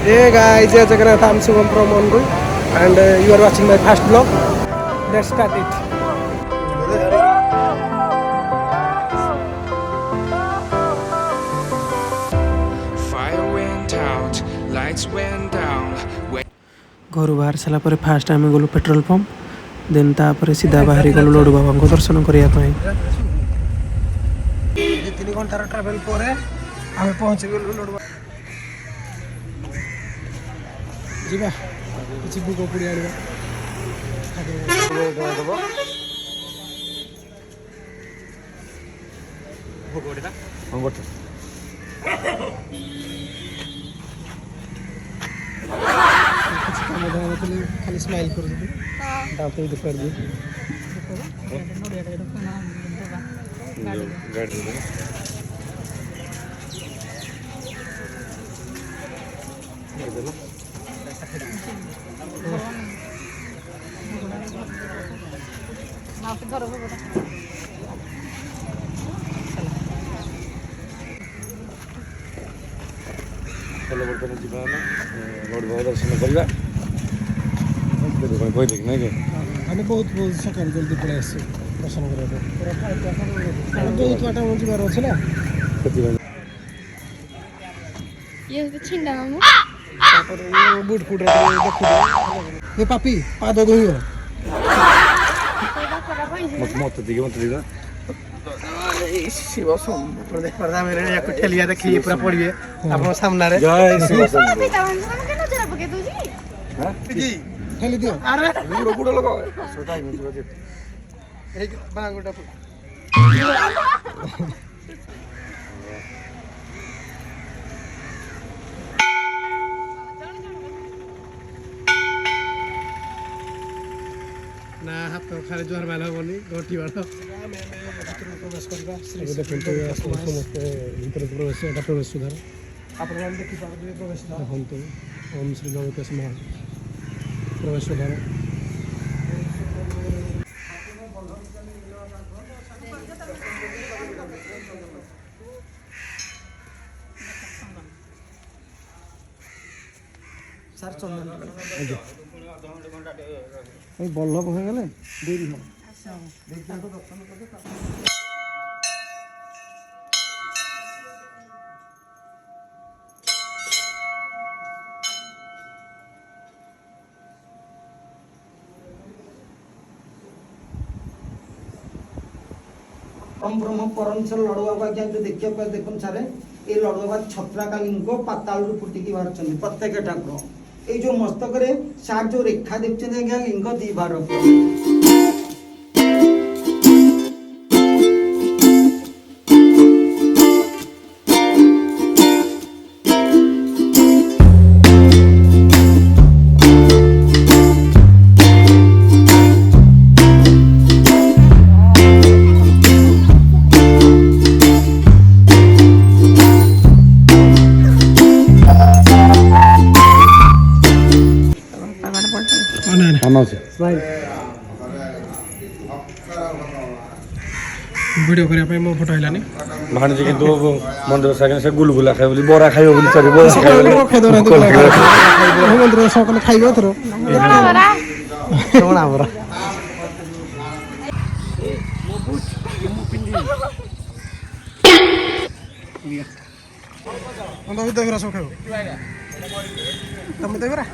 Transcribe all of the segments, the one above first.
Hey guys, Jai Jagannath, I'm Shubham from Onru and you are watching my first vlog. Let's start it. Fire went out, lights went down. ଘରୁ ବାହାରି ସାରିଲା ପରେ first ଆମେ ଗଲୁ petrol pump ଦେନ୍ ତାପରେ ସିଧା ବାହାରି ଗଲୁ ଲଡ଼ୁ ବାବାଙ୍କୁ ଦର୍ଶନ କରିବା ପାଇଁ। 2-3 ଘଣ୍ଟାର ଟ୍ରାଭେଲ ପରେ ଆମେ ପହଞ୍ଚିଗଲୁ ଲଡ଼ୁ ବାବା। ଯିବା କିଛି ଭୋଗ ପୁଡ଼ି ଆଣିବା। କିଛି କାମ ଧାମ ନଥିଲେ ଖାଲି ସ୍ମାଇଲ୍ କରୁଛନ୍ତି ଦାନ୍ତ ବି ଦେଖାଇ ଦିଏ। चलो बर्तमान जी लड़ू बाबा दर्शन करवा कहदेक ना कि ଆମେ ବହୁତ ସକାଳୁ ଜଲ୍ଦି ପଳେଇ ଆସିଛୁ ଦର୍ଶନ କରିବା ପାଇଁ। ବହୁତ ବାଟ ଯିବାର ଅଛି ନା ତାପରେ ବୁଟ ଫୁଟ ଦେଖୁଛୁ ପାପି ପାଦ ଧୋଇବ मत दिखे मत दिखा ଶିବ ଠେଲିଆ ଦେଖିକି ପୁରା ପଡ଼ିବେ ଆପଣଙ୍କ ସାମ୍ନାରେ। जय शिव ଠେଲି ଦିଅ गुड़ लगा ବାଙ୍ଗଟା ନା ହାତ ଖାଲି ଜୁହାର ମାଇଲ ହବନି ଗଠି ବାଳ ଭିତରକୁ ପ୍ରବେଶ କରିବା। ଦେଖନ୍ତୁ ସମସ୍ତେ ଭିତରକୁ ପ୍ରବେଶ ଏଟା ପ୍ରବେଶ ସୁଧାର ଆପଣମାନେ ଦେଖିପାରୁଥିବେ ପ୍ରବେଶ ଦେଖନ୍ତୁ ଓମ୍ ଶ୍ରୀ ଲଳିତେଶ ମହା ପ୍ରବେଶ ସୁଧାର। ସାର୍ ଚନ୍ଦନ ଆଜ୍ଞା ବଲ୍ଲଭ ହୋଇଗଲେ ଡେରି ହେବ। ब्रह्म परमश्वर लड़ू बाबा क्या जो देखिए देखुन सारे ये लड़ू बाबा छत्राकालीन को पाताल फुटिकी बाहर प्रत्येक ठाकुर ये जो मस्तक सार जो रेखा देखते लिंग दी बार ଭିଡ଼ିଓ କରିବା ପାଇଁ ମୋ ଫଟୋ ହେଲାନି ଭାଣିଛି କିନ୍ତୁ ମନ୍ଦିର ସାଙ୍ଗେ ସେ ଗୁଲଗୁଲା ଖାଇବ ବୋଲି ବରା ଖାଇବ ବୋଲି ସରି ବରା ମନ୍ଦିର ସକାଳେ ଖାଇବ ଏଥର କଣ ଆମର ଦହିବରା ସବୁ ଖାଇବ ତମେ ଦହିବରା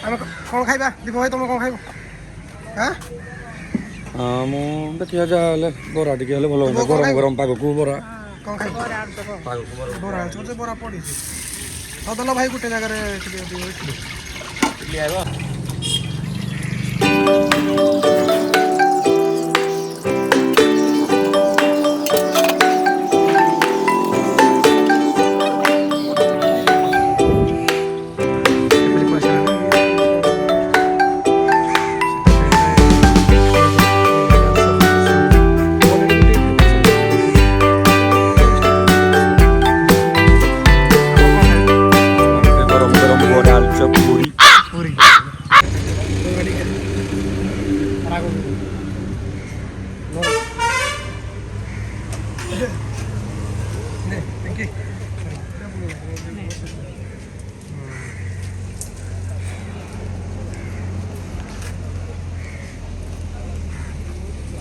ଆମେ କ'ଣ ଖାଇବା ଦୀପ ଭାଇ ତମେ କ'ଣ ଖାଇବ? ହଁ ମୁଁ ଦେଖିବା ଯାହା ହେଲେ ବରା ଟିକେ ହେଲେ ଭଲ ହୁଅନ୍ତା ଗରମ ଗରମ ପାଗକୁ ବରା କ'ଣ ଖାଇବ? ବରା ଅଛି ବରା ପଡ଼ିଛି ସଦଲ ଭାଇ ଗୋଟେ ଜାଗାରେ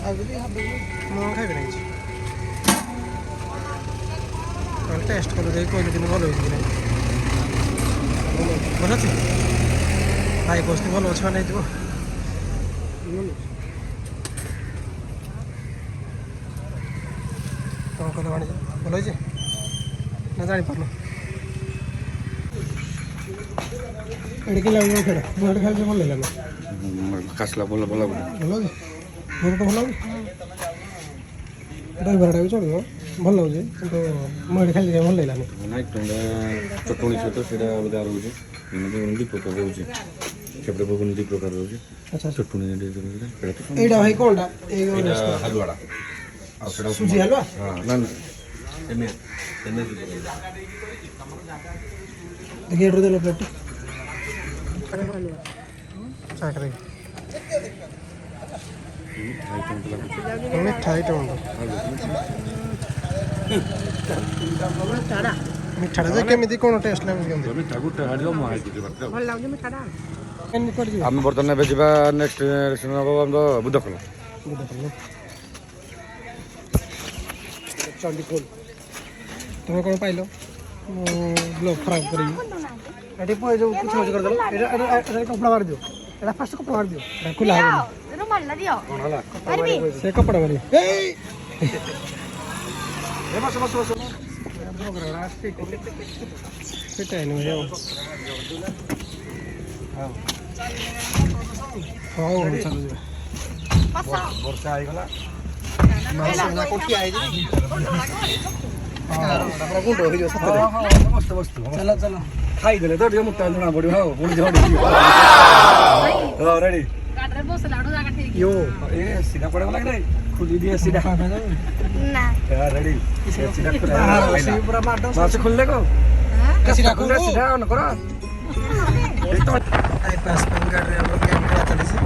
ମୁଁ ଖାଇବି ନାହିଁ ଟେଷ୍ଟ କଲେ ଯାଇ କହିଲେ କିନ୍ତୁ ଭଲ ହେଇଛି କି ନାହିଁ ଭଲ ଅଛି ଭାଇ ବସ୍ତି ଭଲ ଅଛି ମାନେ ହେଇଥିବ କ'ଣ କଥା ଭାଣିଜ ଭଲ ହେଇଛି ନା ଜାଣିପାରୁନ ଏଠି ଲାଗୁଛି ଖେଳ ମୁଁ ଏଠି ଖାଇଲେ ଭଲ ଲାଗିଲା ଖାସିଲା ଭଲ ଭଲ ଲାଗୁନି ଭଲ ଅଛି ମୋର ତ ଭଲ ଲାଗୁଛି ଦହିବରାଟା ବି ଚଳିବ ଭଲ ଲାଗୁଛି କିନ୍ତୁ ମୁଁ ଏଠି ଖାଇଲେ ଭଲ ଲାଗିଲାନି ନାଇଁ ଚଟଣି ସହିତ ସେଇଟା ଅଲଗା ରହୁଛି ଦୁଇ ପ୍ରକାର ରହୁଛି ସେପଟେ ବଗୁନି ଦୁଇ ପ୍ରକାର ରହୁଛି ଆଚ୍ଛା ଚଟଣି ଏଇଟା ଭାଇ କ'ଣଟା ଏଇ ହାଲୁଆଟା ଆଉ ସେଇଟା ସୁଜି ହାଲୁଆ ହଁ ନା देखिए एड्रो दे लो प्लेट चाय करेंगे मिठा आइटम मिठाटा जे केमिति कोन टेस्ट लाଗୁଛି କେମିତି ମିଠା ଗୋଟେ ହାଡ଼ିବ ମୁଁ ହାଇକି ବାଟ ଭଲ ଲାଗୁଛି ମିଠାଟା କେମିତି କୁଆଡ଼େ ଯିବା ଆମେ ବର୍ତ୍ତମାନ ଏବେ ଯିବା ନେକ୍ସଟ ରେଷ୍ଟୁରାଣ୍ଟ ହେବ ଆମର ବୁଦ୍ଧଖୋଲ ଚଣ୍ଡିଖୋଲ ତୁମେ କ'ଣ ପାଇଲ ମୁଁ ବ୍ଲଗ୍ ଖରାପ କରିବି ଏଠି ପୁଅ ଯେଉଁ କିଛି ମଜା କରିଦେଲ ଏଇଟା କପଡ଼ା ମାରିଦିଅ ଏଇଟା ଫାଷ୍ଟ କପଡ଼ା ମାରିଦିଅ ଏଇଟା ଖୋଲା ହେବନି ଭଲ ଦିଅ କ'ଣ ହେଲା ସେ କପଡ଼ା ମାରି ବସ ବସ ବସ ସେଟା ନୁହେଁ ହଉ ହଉ ଚାଲୁ ଯିବା ବର୍ଷା ହେଇଗଲା ଚାଲ ଖାଇଦେଲେ ତ ଟିକେ ମୋଟା ଜଣା ପଡ଼ିବ ଆଉ ପୁଣି ରେଡ଼ି ଗାଡ଼ିରେ ବସିଲା ବେଳକୁ ଜାଗା ଠିକ୍ यो ଏ ସିଧା ପଡ଼ିବ ନା ନାଇଁ ଖୋଲି ଦିଏ ସିଧା ନା ରେଡ଼ି ସିଧା पूरा मार दो ମାଛ ଖୋଲିଲେ କହ सीधा ଖୋଲିଲେ ସିଧା ଅନ୍ କର पास पेन कार्ड रे हम गेम खेला चली से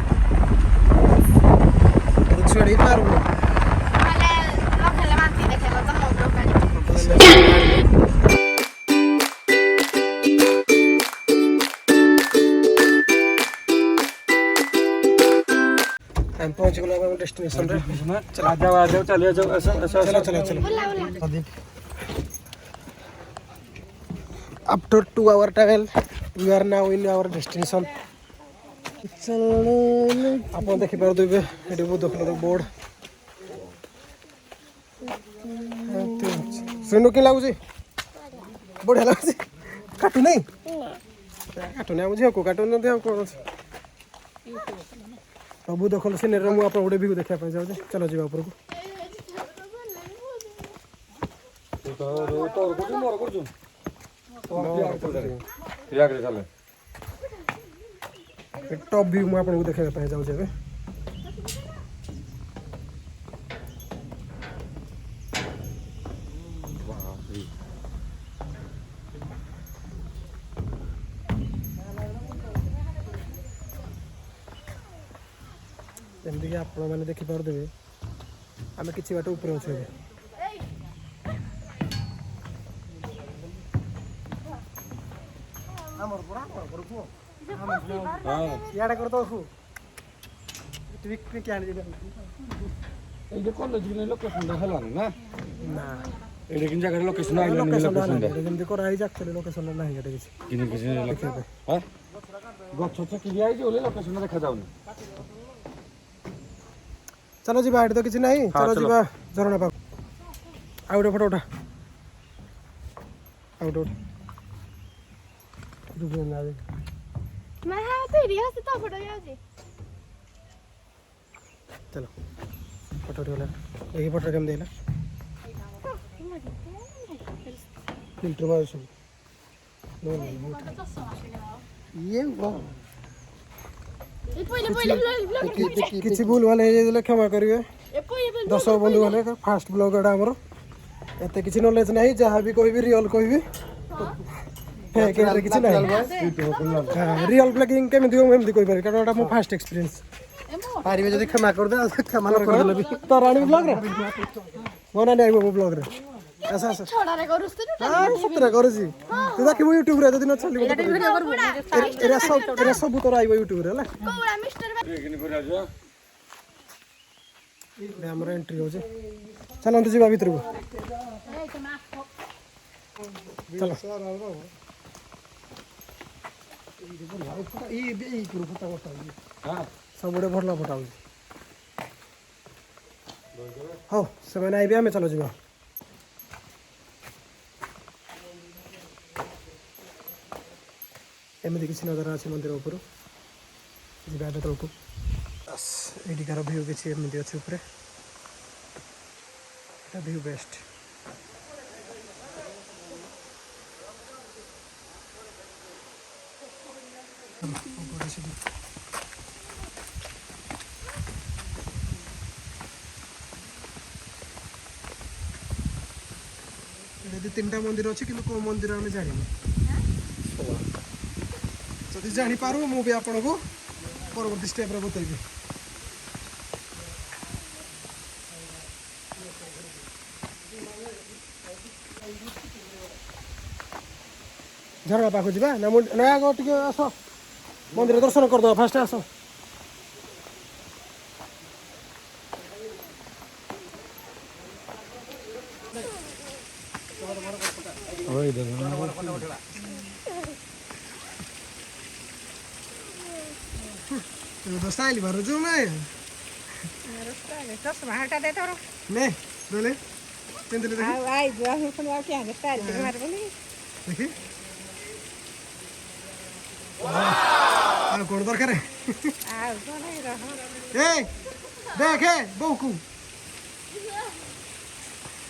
तो छोड़ी पारू ମାନେ ରଖେଲେ ମାନ୍ତି ଦେଖେଇବ ତ ମୋ ଦୋକାନ हम पहुंच गए अपने डेस्टिनेशन रे चल आ जाओ चलिए जाओ ऐसा ऐसा चलो चलो चलो after 2 hour travel we are now in our destination ଆପଣ ଦେଖିପାରୁଥିବେ ଏଠି ବହୁତ ଦୋକାନର ବୋର୍ଡ ଶୁଣୁ କି ଲାଗୁଛି ବଢ଼ିଆ ଲାଗୁଛି କାଟୁ ନାହିଁ କାଟୁନି ଆମ ଝିଅକୁ କାଟୁନାହାନ୍ତି ଆଉ କ'ଣ ଅଛି ସବୁ ଦଖଲ ସିନେରୀର ମୁଁ ଆପଣ ଗୋଟେ ଭିଉ ଦେଖିବା ପାଇଁ ଯାଉଛି ଚାଲ ଯିବା ଉପରକୁ ଟପ୍ ଭିଉ ମୁଁ ଆପଣଙ୍କୁ ଦେଖାଇବା ପାଇଁ ଯାଉଛି ଏବେ ଯେମିତିକି ଆପଣମାନେ ଦେଖିପାରୁଥିବେ ଆମେ କିଛି ବାଟ ଉପରେ ଅଛୁ ଏବେ ଇଆଡ଼େ କରିଦେବୁ ପିକନିକ୍ ଆଣି ଏଇଟା କଲେଜ କି ଲୋକେସନଟା ହେଲାନି ନା ନା ଏଇଟା କି ଜାଗାରେ ଲୋକେସନ ଆଇଲାନି ଲୋକେସନଟା ଯେମିତି କରାହେଇଛି ଆକ୍ଚୁଆଲି ଲୋକେସନ୍ ନାହିଁ ଏଠି କିଛି କିଛି ଗଛ ଚେକିକି ଆଇଛି ବୋଲି ଲୋକେସନ ଦେଖାଯାଉନି ଚାଲ ଯିବା ଏଠି ତ କିଛି ନାହିଁ ଚାଲ ଯିବା ଝରଣା ପାଖ ଆଉ ଗୋଟେ ଫଟୋ ଉଠା ଆଉ ଗୋଟେ मैं हाँ तेरी हंस तो फोटो जाऊँगी चलो फोटो उठा यही फोटो केम देला फिल्टर मार सुन ये वाह କିଛି ଭୁଲ ଭାଲ ହେଇଯାଇଥିଲେ କ୍ଷମା କରିବେ ଦର୍ଶକ ବନ୍ଧୁ ମାନେ ଫାଷ୍ଟ ବ୍ଲଗ୍ ଏଇଟା ଆମର ଏତେ କିଛି ନଲେଜ ନାହିଁ ଯାହା ବି କହିବି ରିଅଲ୍ କହିବି କିଛି ନାହିଁ ରିଅଲ୍ ବ୍ଲଗିଂ କେମିତି ମୁଁ ଏମିତି କହିପାରିବି କାରଣ ଏଇଟା ମୋ ଫାଷ୍ଟ ଏକ୍ସପିରିଏନ୍ସ ପାରିବେ ଯଦି କ୍ଷମା କରିଦେ କ୍ଷମା ନ କରିଦେଲେ ବି ତୋର ଆଣିବି ବ୍ଲଗ୍ରେ ମନା ନାହିଁ ମୋ ବ୍ଲଗ୍ରେ ଆସ ଆସ ସତରେ କରୁଛି ତୁ ଦେଖିବୁ ୟୁଟ୍ୟୁବରେ ଯଦି ନ ଚାଲିବ ଏରା ସବୁ ତୋର ଆଇବ ୟୁଟ୍ୟୁବରେ ହେଲା ଆମର ଏଣ୍ଟ୍ରି ହେଉଛି ଚାଲନ୍ତୁ ଯିବା ଭିତରକୁ ଚାଲ ସବୁଆଡ଼େ ଭଲ ଫଟା ହେଉଛି ହଉ ସେମାନେ ଆଇବେ ଆମେ ଚାଲ ଯିବା ଏମିତି କିଛି ନଜର ଅଛି ମନ୍ଦିର ଉପରୁ ଯିବା ଏବେ ତଳକୁ ଏଇଠିକାର ଭିଉ କିଛି ଏମିତି ଅଛି ଉପରେ এটা ভিউ বেস্ট ଏଠି ତିନିଟା ମନ୍ଦିର ଅଛି କିନ୍ତୁ କୋଉ ମନ୍ଦିର ଆମେ ଜାଣିନୁ ଯଦି ଜାଣିପାରୁ ମୁଁ ବି ଆପଣଙ୍କୁ ପରବର୍ତ୍ତୀ ଷ୍ଟେପ୍ରେ ବତେଇବି ଝରଣା ପାଖକୁ ଯିବା ନା ଆଗ ଟିକେ ଆସ ମନ୍ଦିର ଦର୍ଶନ କରିଦେବା ଫାଷ୍ଟ ଆସ स्टाइल भर जो मैं ने बोले तेंदले देखी आई जो हम सुन आ क्या है स्टाइल के मार बोली देखी आ कौन दरकार है आ जो नहीं रहो ए देख ए बहुकू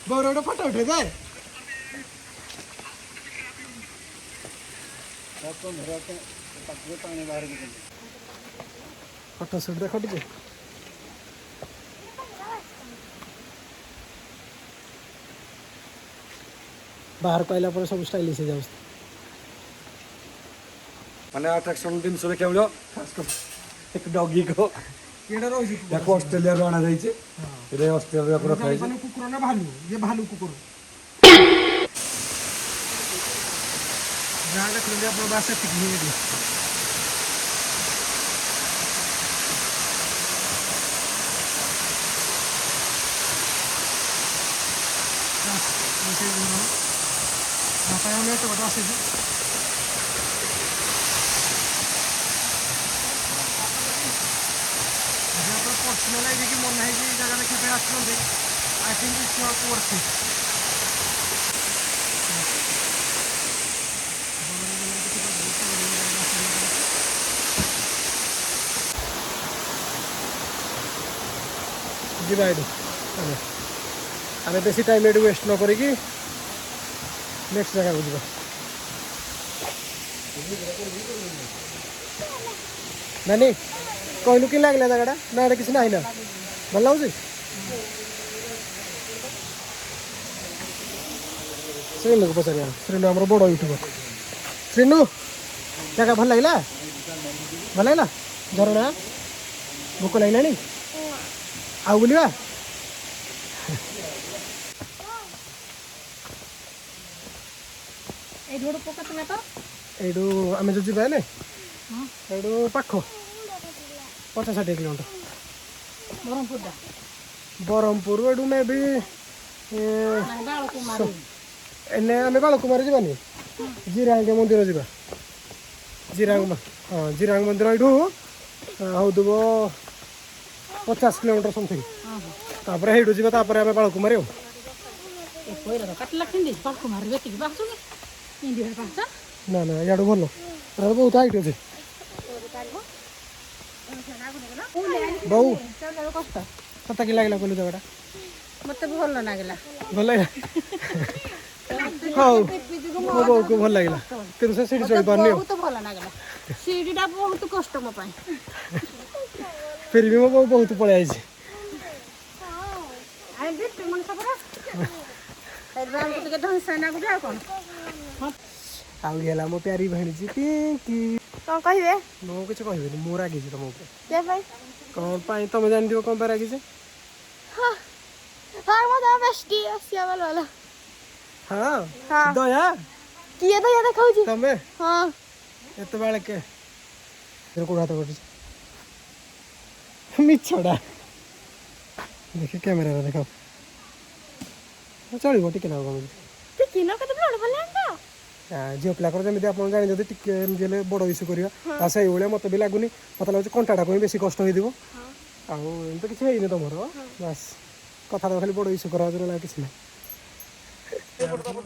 बोरोडा फोटो उठे दे फोटो शूट देखो टिके बाहर को आइला पर सब स्टाइलिश हो जाउछ माने अट्रैक्शन दिन सुबह क्या मिलो खास कर एक डॉगी को केडा रोजी देखो ऑस्ट्रेलिया रो आना जाइए ये ऑस्ट्रेलिया को रखा है भालू कुकुर ना भालू ये भालू कुकुर जहाँ तक ले अपना बात से ठीक नहीं है apa yang lihat coba kasih sih jadi apa personal lagi कि मन है कि जगह में खेपे आते हैं I think it's not worth it divide ଆମେ ବେଶୀ ଟାଇମ୍ ଏଠି ୱେଷ୍ଟ ନ କରିକି ନେକ୍ସଟ ଜାଗାକୁ ଯିବା ନାନୀ କହିଲୁ କି ଲାଗିଲା ଜାଗାଟା ନା ଏଇଟା କିଛି ନାହିଁ ନା ଭଲ ଲାଗୁଛି ଶ୍ରୀନୁକୁ ପଚାରିବା ଶ୍ରୀନୁ ଆମର ବଡ଼ ୟୁଟ୍ୟୁବର ଶ୍ରୀନୁ ଜାଗା ଭଲ ଲାଗିଲା ଭଲ ଲାଗିଲା ଝରଣା ଭୋକ ଲାଗିଲାଣି ଆଉ ବୁଲିବା ଏଇଠୁ ଆମେ ଯେଉଁ ଯିବା ହେଲେ ଏଇଠୁ ପାଖ 50-60 କିଲୋମିଟର ବ୍ରହ୍ମପୁର ଏଠୁ ମେ ବି ଏନେ ଆମେ ବାଳକୁମାରୀ ଯିବାନି ଜିରାଙ୍ଗ ମନ୍ଦିର ଯିବା ଜିରାଙ୍ଗ ହଁ ଜିରାଙ୍ଗ ମନ୍ଦିର ଏଇଠୁ ହେଉଥିବ 50 କିଲୋମିଟର ସମଥିଙ୍ଗ ତାପରେ ହେଇଠୁ ଯିବା ତାପରେ ଆମେ ବାଳକୁମାରୀ ଆଉ ନା ନା ଇଆଡ଼ୁ ଭଲ ବହୁତ ହାଇଟ୍ ଅଛି ବୋଉ ତତେ କି ଲାଗିଲା କହିଲୁ ଜାଗାଟା मते भल लागला ଭଲ ଲାଗିଲା ହଉ ମୋ ବୋଉକୁ ଭଲ ଲାଗିଲା କିନ୍ତୁ ସେ ସିଡ଼ି ଚଢ଼ି ପାରୁନି ଆଉ बहुत भल लागला सीढ़ीटा बहुत कष्ट म पाए फिर भी ମୋ ବୋଉ ବହୁତ ପଳେଇ ଆଇଛି आइ बिट मन सबरा एडवान को के ढंग से ना गुडा कोन ଆଉ ହେଲା ମୋ ପ୍ୟାରି ଭେଣିଛି ପିଙ୍କି କଣ କହିବେ ମୁଁ କିଛି କହିବିନି ମୁଁ ରାଗିଛି ତମ ଉପରେ କେ ପାଇଁ କ'ଣ ପାଇଁ ତମେ ଜାଣିଥିବ କ'ଣ ପାଇଁ ରାଗିଛି ହଁ ମୋ ଦା ବେଷ୍ଟି ଆସିବା ଭଲ ଭଲ ହଁ ହଁ। ଦୟା କିଏ ତ ଇଏ ଦେଖାଉଛି ତମେ ହଁ ଏତେବେଳେ କେ କୋଉ ହାତ କରୁଛି ମିଛଟା ଦେଖି କ୍ୟାମେରାରେ ଦେଖାଅ ଚଳିବ ଟିକେ ନାଉ କଣ ଟିକେ ନା କେତେ ବ୍ଲଡ ଭଲ ତ ଝିଅ ପିଲାଙ୍କର ଯେମିତି ଆପଣ ଜାଣିଛନ୍ତି ଟିକେ ଏମିତି ହେଲେ ବଡ଼ ଇସ୍ୟୁ କରିବା ତା ସେଇଭଳିଆ ମୋତେ ବି ଲାଗୁନି ମୋତେ ଲାଗୁଛି କଣ୍ଟାଟାକୁ ହିଁ ବେଶୀ କଷ୍ଟ ହେଇଥିବ ଆଉ ଏମିତି କିଛି ହେଇନି ତମର ବାସ୍ କଥାଟା ଖାଲି ବଡ଼ ଇସ୍ୟୁ କରା ହେଉଥିଲା କିଛି ନାହିଁ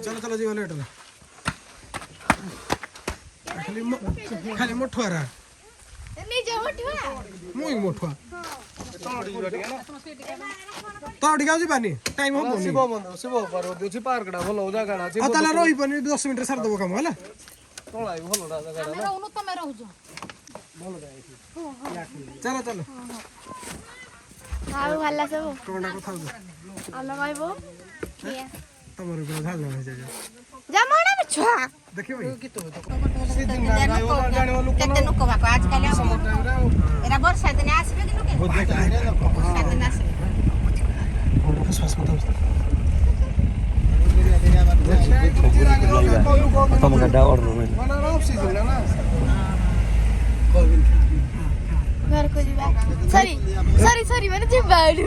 ଚାଲ ଚାଲ ଯିବା ଲେଟ୍ ହେଲା ଖାଲି ମୋଠୁଆରା ନିଜେ ଉଠିବା ମୁଁ ମୋଠୁଆ ତ ଟିକେ ଆଉ ଯିବାନି ଟାଇମ୍ ହବନି ଶିବ ପାର୍ବତୀ ଅଛି ପାର୍କଟା ଭଲ ଜାଗାଟା ଅଛି ଆଉ ତାହେଲେ ରହିବନି 10 ମିନିଟ୍ରେ ସାରିଦେବ କାମ ହେଲା ତଳାଇ ଭଲଟା ଜାଗାଟା ଆମେ ରହୁନୁ ତମେ ରହୁଛ ଚାଲ ଚାଲ ଆଉ ଭଲ ସବୁ କଣଟା କଥା ହଉଛ ଆମେ କହିବୁ କିଏ ତମର କ'ଣ ଝାଲ ହେଇଯାଏ ଜମାଣା ଛୁଆ ଦେଖିବ କେତେ ଲୋକ ଭାଗ ଆଜିକାଲି ଏରା ବର୍ଷା ଦିନେ ଆସିବେ କି ଲୋକେ ବର୍ଷା ଦିନେ ଆସିବେ ତମ ଗାଡି ଅର୍ଡର ଘରକୁ ଯିବା ସରି ସରି ସରି ମାନେ ଯିବା ଏଠୁ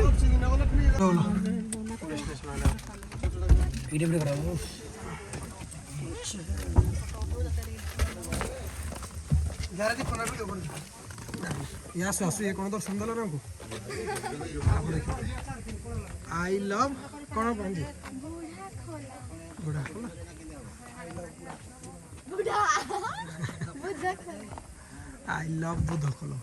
ଆସୁ ଆସୁ ଇଏ କ'ଣ ଦର୍ଶନ ଦେଲ ରଙ୍କୁ ଆଇ ଲଭ୍ କ'ଣ କହନ୍ତି ବୁଢ଼ା ଖୋଲା ଆଇ ଲଭ୍ ବୁଧ ଖୋଲ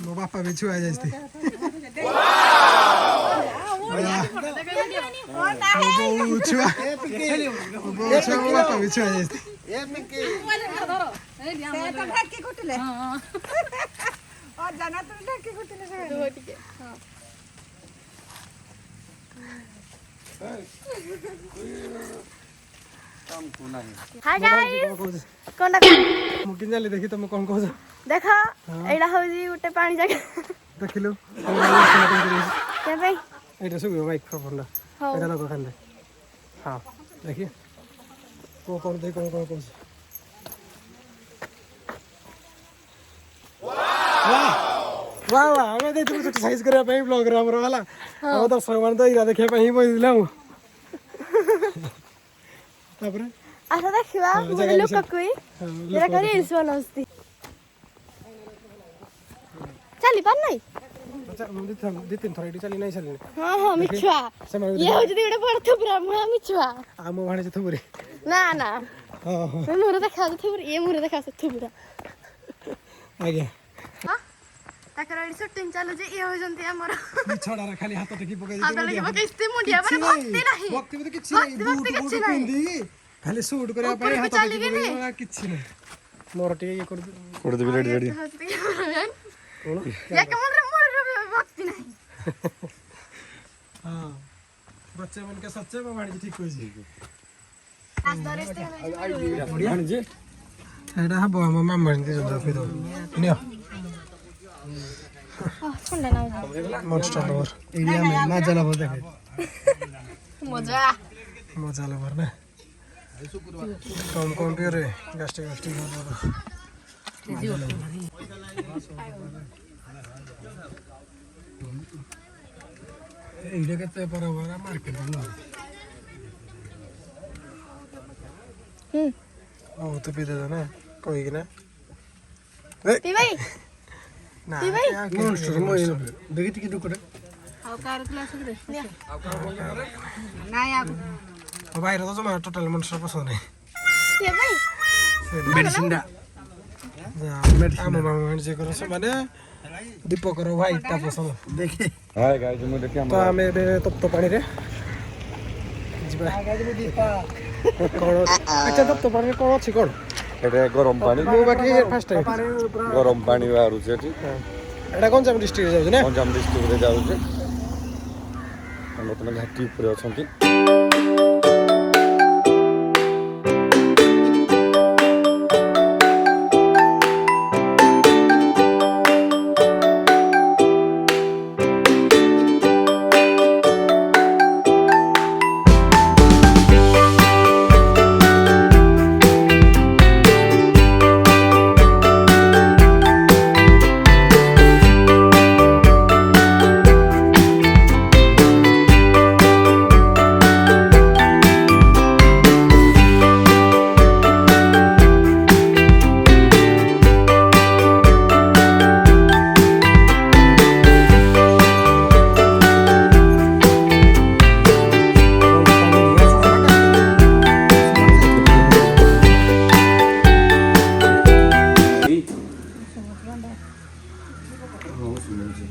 ମୋ ବାପା ବି ଛୁଆ ଯାଇଥିଲେ ବୋଉ ଛୁଆ ମୋ ବାପା ବି ଛୁଆ ଯାଇଥିଲେ हाय गाइस कोनटा ମୁଁ କିନ୍ ଜାଣିଲି ଦେଖି ତମେ କ'ଣ କହୁଛ ଦେଖ ଏଇଟା ହଉଛି ଗୋଟେ ପାଣି ଜାଗା ଦେଖିଲୁ କେ ଭାଇ ଏଇଟା ଶୁଭିବ ମାଇକ୍ରୋଫୋନ୍ଟା ଏଇଟା ଲୋକ ଖାଲି ହଁ ଦେଖି କ'ଣ କରୁଛି କ'ଣ କହୁଛି वाह वाह ଆମେ ଦେଇଥିଲୁ ଛୋଟ ସାଇଜ୍ କରିବା ପାଇଁ ବ୍ଲଗ୍ରେ ଆମର ହେଲା ଆମ ଦର୍ଶକମାନେ ତ ଏଇଟା ଦେଖିବା ପାଇଁ ହିଁ ବସିଥିଲେ ଆଉ ତାପରେ ଆସ ଦେଖିବା ଗୋଟେ ଲୋକକୁ ଏଇଟା କରି ରିଲ୍ସ ବନଉଛନ୍ତି ଚାଲି ପାର ନାହିଁ ଦି ତିନି ଥର ଏଇଠି ଚାଲି ନାହିଁ ଚାଲିନି ହଁ ହଁ ମିଛୁଆ ଇଏ ହଉଛି ଗୋଟେ ବଡ଼ ଥୁବୁରା ମୁହଁ ମିଛୁଆ ଆମ ଭାଣିଛି ଥୁବୁରି ନା ନା ହଁ ହଁ ମୁହଁରେ ଦେଖାଯାଉଛି ଥୁବୁରା ଇଏ ମୁହଁରେ ଦେଖାଯାଉଛି ଥୁବୁରା ଆଜ୍ଞା ତାଙ୍କର ଏଠି ସୁଟିଂ ଚାଲୁଛି ଇଏ ହଉଛନ୍ତି ଆମର ଛଡ଼ାରେ ଖାଲି ହାତ ଟେକି ପକେଇ ହାତ ଲାଗି ପକେଇస్తే ମୁଣ୍ଡିଆ ମାନେ ଭକ୍ତି ନାହିଁ ଭକ୍ତି ବୋଧେ କିଛି ନାହିଁ ବୁଟ ବୁଟ ପିନ୍ଧି ଖାଲି ସୁଟ କରିବା ପାଇଁ ହାତ ଟେକି ପକେଇ କିଛି ନାହିଁ ମୋର ଟିକେ ଇଏ କରିଦେବି ରେଡି ରେଡି याके मन रे मोर भक्ति नहीं हां बच्चे मन के सच्चे में भाणी ठीक होई जी आज दरेस्ते भाणी जी एडा हबो हम मामा ने जो फिर नियो ठंडा ना मॉन्स्टर लवर एरिया में मजा लवर देखे मजा मजा लवर ना कौन पियो रे गास्टिक এইটা কেতে পরে ওরা মার্কেট না ও তো পিদে না কই কিনা ती भाई না ती भाई মনস্টার মই দেখি কি দুকরে ଆଉ କାର କ୍ଲାସ ରେ ନାଇଁ ଆଗ বাইরে তো জমা টোটাল মনস্টার পছন্দ নাই ती भाई মেডিসিনটা ଆମ ମାମା ମାନେ ଯେ କର ସେମାନେ ଦୀପକର ହ୍ୱାଇଟଟା ପସନ୍ଦ ଦେଖେ ହାଏ ଗାଇସ୍ ମୁଁ ଦେଖି ତ ଆମେ ଏବେ ତପ୍ତ ପାଣିରେ ଯିବା କ'ଣ ଆଚ୍ଛା ତପ୍ତପାଣିରେ କ'ଣ ଅଛି କ'ଣ? ଏଇଟା ଗରମ ପାଣି ମୁଁ ବାକି ଫାର୍ଷ୍ଟ ଟାଇମ୍। ଗରମ ପାଣି ବାହାରୁଛି ଏଠି ଏଇଟା ଗଞ୍ଜାମ ଡିଷ୍ଟ୍ରିକ୍ଟରେ ଯାଉଛି ନା? ଗଞ୍ଜାମ ଡିଷ୍ଟ୍ରିକ୍ଟରେ ଯାଉଛି। ବର୍ତ୍ତମାନ ଘାଟି ଉପରେ ଅଛନ୍ତି।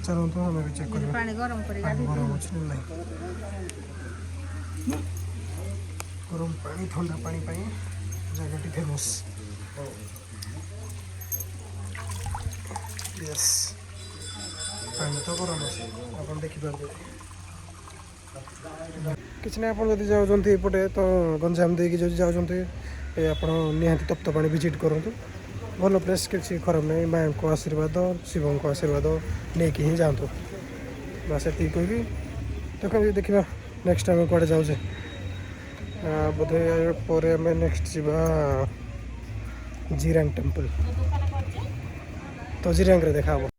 ଚାଲନ୍ତୁ ଆମେ ବି ଚେକ୍ କରିବା ପାଣି ଗରମ କରି ଗରମ ଅଛି ନା ନାହିଁ। ଗରମ ପାଣି ଥଣ୍ଡା ପାଣି ପାଇଁ ଜାଗାଟି ଫେମସ୍। ୟେସ୍ ପାଣି ତ ଗରମ ଅଛି ଆପଣ ଦେଖିପାରିବେ। କିଛି ନାହିଁ ଆପଣ ଯଦି ଯାଉଛନ୍ତି ଏପଟେ ତ ଗଞ୍ଜାମ ଦେଇକି ଯଦି ଯାଉଛନ୍ତି ଆପଣ ନିହାତି ତପ୍ତପାଣି ଭିଜିଟ୍ କରନ୍ତୁ। ଭଲ ପ୍ଲେସ୍ କିଛି ଖରାପ ନାହିଁ। ମାଆଙ୍କ ଆଶୀର୍ବାଦ ଶିବଙ୍କ ଆଶୀର୍ବାଦ ନେଇକି ହିଁ ଯାଆନ୍ତୁ। ବାସ୍ ଏତିକି କହିବି। ଦେଖନ୍ତୁ ଦେଖିବା ନେକ୍ସଟ ଆମେ କୁଆଡ଼େ ଯାଉଛେ। ବୋଧେ ପରେ ଆମେ ନେକ୍ସଟ ଯିବା ଜିରାଙ୍ଗ ଟେମ୍ପଲ୍। ତ ଜିରାଙ୍ଗରେ ଦେଖା ହେବ।